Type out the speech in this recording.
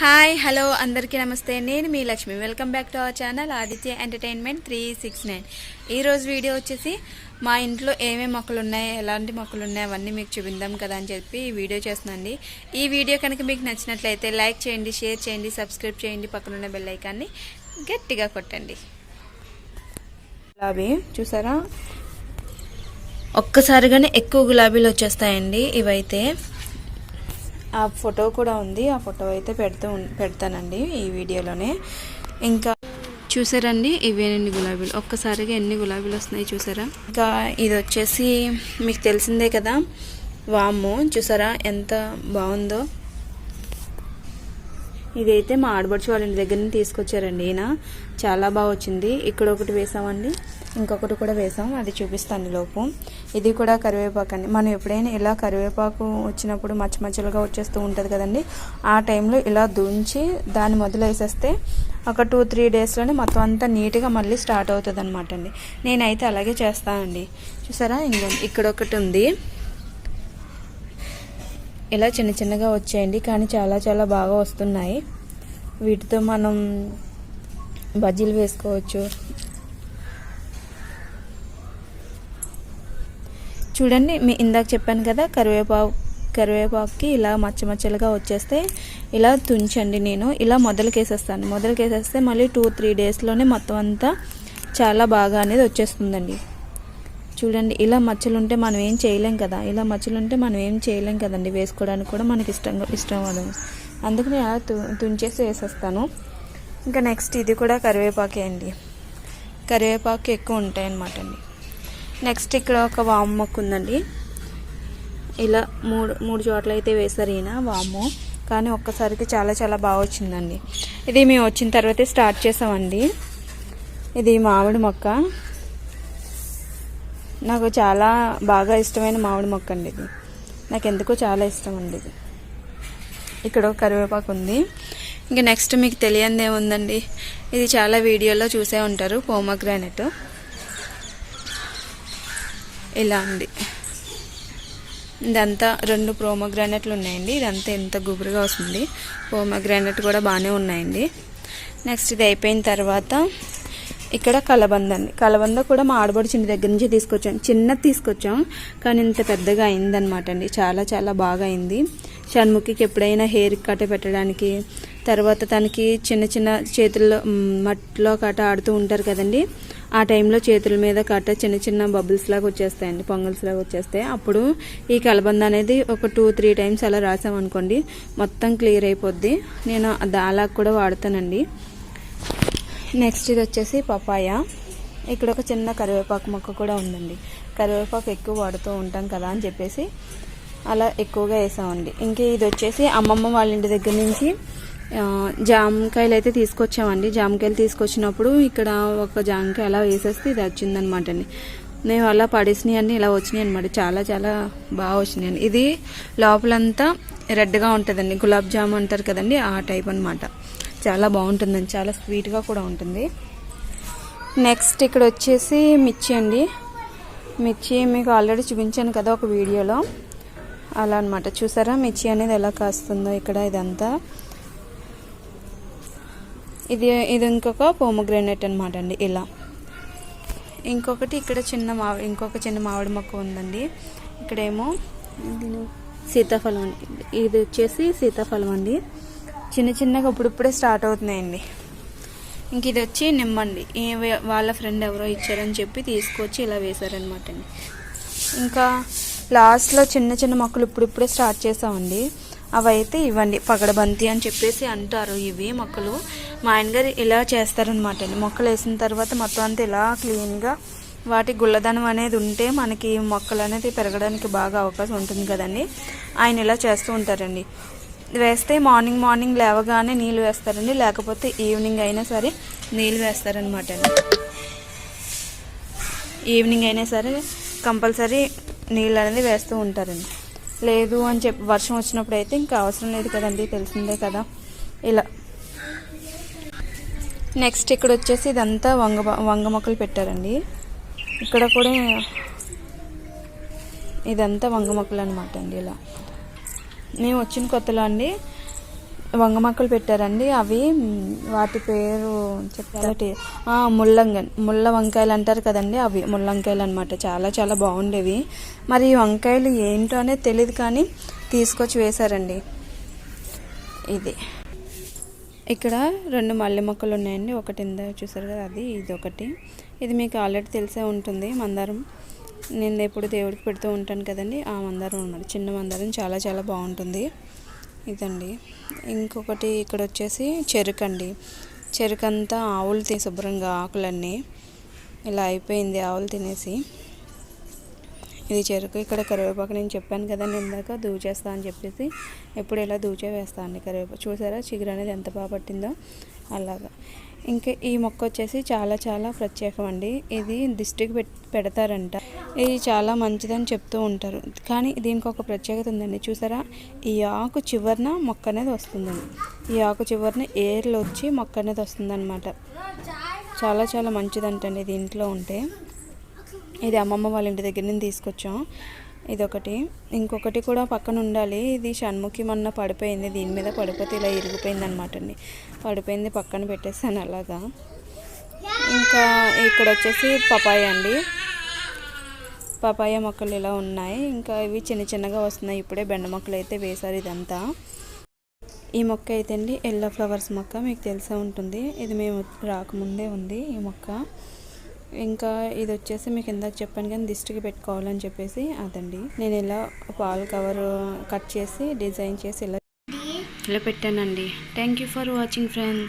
Hi hello అందరికీ నమస్తే. నేను మీ Lakshmi. Welcome back to our channel Aditya entertainment 369. ఈరోజు వీడియో వచ్చేసి మా ఇంట్లో ఏమేమి మొక్కలు ఉన్నాయి, ఎలాంటి మొక్కలు ఉన్నాయి అవన్నీ మీకు చూపిందాం కదా అని చెప్పి ఈ వీడియో చేస్తున్నాండి. ఈ వీడియో కనుక మీకు నచ్చినట్లయితే లైక్ చేయండి, షేర్ చేయండి, సబ్స్క్రైబ్ చేయండి, పక్కనున్న బెల్ ఐకాన్ని గట్టిగా కొట్టండి. గులాబీ చూసారా, ఒక్కసారిగానే ఎక్కువ గులాబీలు వచ్చేస్తాయండి. ఇవైతే ఆ ఫోటో కూడా ఉంది, ఆ ఫోటో అయితే పెడతానండి ఈ వీడియోలోనే. ఇంకా చూసారండి, ఇవే ఎన్ని గులాబీలు, ఒక్కసారిగా ఎన్ని గులాబీలు వస్తున్నాయి చూసారా. ఇంకా ఇది వచ్చేసి మీకు తెలిసిందే కదా, వాము చూసారా ఎంత బాగుందో. ఇదైతే మా ఆడబడుచు వాళ్ళ ఇంటి దగ్గర నుంచి తీసుకొచ్చారండి ఈయన, చాలా బాగా వచ్చింది. ఇక్కడ ఒకటి వేసామండి, ఇంకొకటి కూడా వేసాం, అది చూపిస్తాను లోపు. ఇది కూడా కరివేపాకు అండి. మనం ఎప్పుడైనా ఇలా కరివేపాకు వచ్చినప్పుడు మచ్చలుగా వచ్చేస్తూ ఉంటుంది కదండి, ఆ టైంలో ఇలా దుంచి దాన్ని మొదలు వేసేస్తే ఒక 2-3 డేస్లోనే మొత్తం అంతా నీట్గా మళ్ళీ స్టార్ట్ అవుతుంది అనమాట అండి. నేనైతే అలాగే చేస్తానండి. చూసారా, ఇక్కడ ఒకటి ఉంది, ఇలా చిన్నగా వచ్చాయండి, కానీ చాలా బాగా వస్తున్నాయి. వీటితో మనం బజ్జీలు వేసుకోవచ్చు. చూడండి, ఇందాక చెప్పాను కదా, కరివేపాకుకి ఇలా మచ్చలుగా వచ్చేస్తే ఇలా తుంచండి. నేను ఇలా మొదలుకేసేస్తే మళ్ళీ 2-3 డేస్లోనే మొత్తం అంతా చాలా బాగా అనేది వచ్చేస్తుందండి. చూడండి, ఇలా మచ్చలు ఉంటే మనం ఏం చేయలేం కదండి, వేసుకోవడానికి కూడా మనకి ఇష్టం అవ్వదు. అందుకు నేను అలా తుంచేసి వేసేస్తాను. ఇంకా నెక్స్ట్ ఇది కూడా కరివేపాకే అండి, కరివేపాకు ఎక్కువ ఉంటాయి అన్నమాట అండి. నెక్స్ట్ ఇక్కడ ఒక వాము మొక్క ఉందండి, ఇలా మూడు చోట్ల అయితే వేసారు ఈయన వాము, కానీ ఒక్కసారికి చాలా బాగా వచ్చిందండి. ఇది మేము వచ్చిన తర్వాతే స్టార్ట్ చేసామండి. ఇది మామిడి మొక్క, నాకు చాలా బాగా ఇష్టమైన మామిడి మొక్క అండి. ఇది నాకు ఎందుకో చాలా ఇష్టం అండి. ఇది ఇక్కడ ఒక కరివేపాకు ఉంది. ఇంకా నెక్స్ట్ మీకు తెలియంది ఏముందండి, ఇది చాలా వీడియోలో చూసే ఉంటారు, పోమగ్రానైట్. ఇలా అండి, ఇదంతా 2 పోమగ్రానైట్లు ఉన్నాయండి. ఇదంతా ఎంత గుబురుగా వస్తుంది. పోమగ్రానైట్ కూడా బాగానే ఉన్నాయండి. నెక్స్ట్ ఇది అయిపోయిన తర్వాత ఇక్కడ కలబంద అండి. కలబంద కూడా మా ఆడబడుచు ఇంటి దగ్గర నుంచి చిన్నది తీసుకొచ్చాం, కానీ ఇంత పెద్దగా అయిందనమాట అండి. చాలా బాగా అయింది. షణ్ముఖికి ఎప్పుడైనా హెయిర్ కట్ పెట్టడానికి, తర్వాత తనకి చిన్న చేతుల్లో మట్టిలో కట్ట ఆడుతూ ఉంటారు కదండి, ఆ టైంలో చేతుల మీద కట్ట చిన్న బబుల్స్ లాగా వచ్చేస్తాయండి, పొంగల్స్ లాగా వచ్చేస్తాయి. అప్పుడు ఈ కలబంద అనేది ఒక 2-3 టైమ్స్ అలా రాసామనుకోండి, మొత్తం క్లియర్ అయిపోద్ది. నేను అలా కూడా వాడతానండి. నెక్స్ట్ ఇది వచ్చేసి పపాయ. ఇక్కడ ఒక చిన్న కరివేపాకు మొక్క కూడా ఉందండి. కరివేపాకు ఎక్కువ వాడుతూ ఉంటాం కదా అని చెప్పేసి అలా ఎక్కువగా వేసామండి. ఇంకా ఇది వచ్చేసి అమ్మమ్మ వాళ్ళ ఇంటి దగ్గర నుంచి జామకాయలు అయితే తీసుకొచ్చామండి. జామకాయలు తీసుకొచ్చినప్పుడు ఇక్కడ ఒక జామకాయ అలా వేసేస్తే ఇది వచ్చిందనమాట అండి. మేము అలా పడేసినాయి అన్నీ ఇలా వచ్చినాయి అనమాట. చాలా బాగా వచ్చినాయండి. ఇది లోపలంతా రెడ్గా ఉంటుందండి, గులాబ్ జామ్ అంటారు కదండి, ఆ టైప్ అనమాట. చాలా బాగుంటుందండి, చాలా స్వీట్గా కూడా ఉంటుంది. నెక్స్ట్ ఇక్కడ వచ్చేసి మిర్చి అండి. మిర్చి మీకు ఆల్రెడీ చూపించాను కదా ఒక వీడియోలో, అలా అనమాట. చూసారా మిర్చి అనేది ఎలా కాస్తుందో ఇక్కడ. ఇదంతా ఇది ఇంకొక పోమగ్రానైట్ అనమాట అండి. ఇలా ఇంకొకటి ఇక్కడ ఇంకొక చిన్న మామిడి మొక్క ఉందండి. ఇక్కడేమో సీతాఫలం అండి. ఇది వచ్చేసి సీతాఫలం అండి. చిన్నగా ఇప్పుడిప్పుడే స్టార్ట్ అవుతున్నాయండి. ఇంక ఇది వచ్చి నిమ్మండి. వాళ్ళ ఫ్రెండ్ ఎవరో ఇచ్చారని చెప్పి తీసుకొచ్చి ఇలా వేశారనమాట అండి. ఇంకా లాస్ట్లో చిన్న మొక్కలు ఇప్పుడిప్పుడే స్టార్ట్ చేసామండి. అవైతే ఇవ్వండి, పగడబంతి అని చెప్పేసి అంటారు ఇవి మొక్కలు. మా ఆయనగారు ఇలా చేస్తారనమాట అండి. మొక్కలు వేసిన తర్వాత మొత్తం అంతా ఇలా క్లీన్గా, వాటి గుల్లదనం అనేది ఉంటే మనకి మొక్కలు అనేది పెరగడానికి బాగా అవకాశం ఉంటుంది కదండి. ఆయన ఇలా చేస్తూ ఉంటారండి. వేస్తే మార్నింగ్ లేవగానే నీళ్ళు వేస్తారండి, లేకపోతే ఈవినింగ్ అయినా సరే నీళ్ళు వేస్తారనమాట అండి. ఈవినింగ్ అయినా సరే కంపల్సరీ నీళ్ళు అనేది వేస్తూ ఉంటారండి. లేదు అని చెప్పి వర్షం వచ్చినప్పుడు అయితే ఇంకా అవసరం లేదు కదండి, తెలిసిందే కదా. ఇలా నెక్స్ట్ ఇక్కడ వచ్చేసి ఇదంతా వంగ మొక్కలు పెట్టారండి. ఇక్కడ కూడా ఇదంతా వంగ మొక్కలు అనమాట అండి. ఇలా మేము వచ్చిన కొత్తలో అండి వంగ మొక్కలు పెట్టారండి. అవి వాటి పేరు చెప్తారు, ముళ్ళ వంకాయలు అంటారు కదండి, అవి ముళ్ళంకాయలు అనమాట. చాలా చాలా బాగుండేవి. మరి ఈ వంకాయలు ఏంటో అనేది తెలియదు, కానీ తీసుకొచ్చి వేశారండి. ఇది ఇక్కడ 2 మల్లె మొక్కలు ఉన్నాయండి. ఒకటి ఇందా చూసారు కదా, అది ఇది ఒకటి. ఇది మీకు ఆల్రెడీ తెలిసే ఉంటుంది, మందారం. నేను ఎప్పుడు దేవుడికి పెడుతూ ఉంటాను కదండి, ఆ మందారం అన్నమాట. చిన్న మందారం, చాలా చాలా బాగుంటుంది. ఇదండి. ఇంకొకటి ఇక్కడ వచ్చేసి చెరుకు అండి. చెరుకు అంతా ఆవులు తిని శుభ్రంగా ఆకులన్నీ ఇలా అయిపోయింది, ఆవులు తినేసి. ఇది చెరుకు. ఇక్కడ కరివేపాకు నేను చెప్పాను కదా ఇందాక దూచేస్తా అని చెప్పేసి, ఎప్పుడు ఇలా దూచే వేస్తా అండి కరివేపాకు. చూసారా చిగురు అనేది ఎంత బాగా పట్టిందో, అలాగా. ఇంకా ఈ మొక్క వచ్చేసి చాలా చాలా ప్రత్యేకం అండి. ఇది దిష్టికి పెడతారంట. ఇది చాలా మంచిదని చెప్తూ ఉంటారు, కానీ దీనికి ఒక ప్రత్యేకత ఉందండి. చూసారా, ఈ ఆకు చివరన మొక్క అనేది వస్తుందండి. ఈ ఆకు చివరన ఏర్లు వచ్చి మొక్క అనేది వస్తుందన్నమాట. చాలా చాలా మంచిదంటండి ఇది ఇంట్లో ఉంటే. ఇది అమ్మమ్మ వాళ్ళ ఇంటి దగ్గర నుంచి తీసుకొచ్చాం. ఇదొకటి. ఇంకొకటి కూడా పక్కన ఉండాలి. ఇది షణ్ముఖి మొన్న పడిపోయింది, దీని మీద పడిపోతే ఇలా ఇరిగిపోయింది అనమాట అండి. పడిపోయింది, పక్కన పెట్టేస్తాను అలాగా. ఇంకా ఇక్కడ వచ్చేసి పపాయ అండి. పపాయ మొక్కలు ఇలా ఉన్నాయి. ఇంకా ఇవి చిన్న చిన్నగా వస్తున్నాయి. ఇప్పుడే బెండ మొక్కలు అయితే వేశారు. ఇదంతా ఈ మొక్క అయితే అండి ఎల్లో ఫ్లవర్స్ మొక్క, మీకు తెలిసే ఉంటుంది. ఇది మేము రాకముందే ఉంది ఈ మొక్క. ఇంకా ఇది వచ్చేసి మీకు ఇందాక చెప్పాను కానీ దిష్టికి పెట్టుకోవాలని చెప్పేసి, అదండి. నేను ఇలా పాల్ కవర్ కట్ చేసి డిజైన్ చేసి ఇలా పెట్టానండి. Thank you for watching friends.